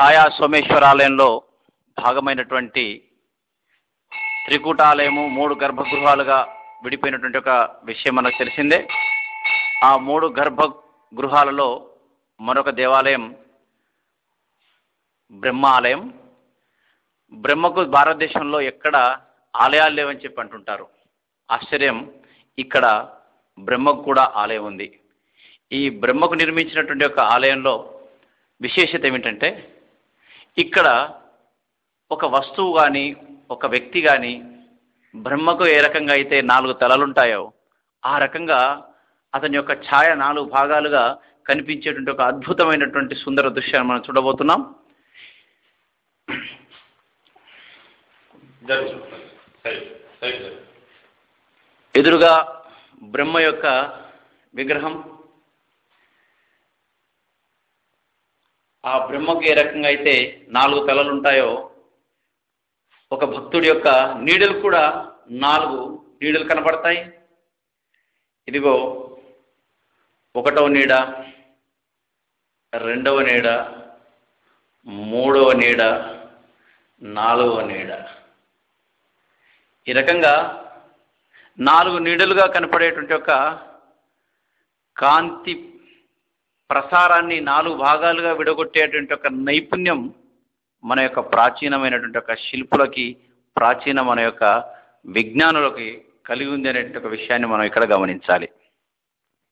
ఛాయా సోమేశ్వరాలయంలో భాగమైనటువంటి త్రికూటాలయము 3 గర్భగృహాలుగా విడిపోయినటువంటి ఒక విషయం మనకు తెలిసిందే. ఆ 3 గర్భగృహాలలో మరొక దేవాలయం బ్రహ్మ ఆలయం. బ్రహ్మకు భారతదేశంలో ఎక్కడ ఆలయాలు లేవని చెప్పి అంటుంటారు. ఆశ్చర్యం, ఇక్కడ బ్రహ్మకు కూడా ఆలయం ఉంది. ఈ బ్రహ్మకు నిర్మించినటువంటి ఒక ఆలయంలో విశేషత ఏమిటంటే, ఇక్కడ ఒక వస్తువు కానీ ఒక వ్యక్తి కానీ బ్రహ్మకు ఏ రకంగా అయితే 4 తలలుంటాయో ఆ రకంగా అతని యొక్క ఛాయ 4 భాగాలుగా కనిపించేటువంటి ఒక అద్భుతమైనటువంటి సుందర దృశ్యాన్ని మనం చూడబోతున్నాం. ఎదురుగా బ్రహ్మ యొక్క విగ్రహం. ఆ బ్రహ్మకు ఏ రకంగా అయితే 4 తలలు ఉంటాయో ఒక భక్తుడి యొక్క నీడలు కూడా 4 నీడలు కనపడతాయి. ఇదిగో 1వ నీడ, 2వ నీడ, 3వ నీడ, 4వ నీడ. ఈ రకంగా 4 నీడలుగా కనపడేటువంటి ఒక కాంతి ప్రసారాన్ని 4 భాగాలుగా విడగొట్టేటువంటి ఒక నైపుణ్యం మన యొక్క ప్రాచీనమైనటువంటి ఒక శిల్పులకి, మన యొక్క విజ్ఞానులకి కలిగి ఉంది అనేటువంటి ఒక విషయాన్ని మనం ఇక్కడ గమనించాలి.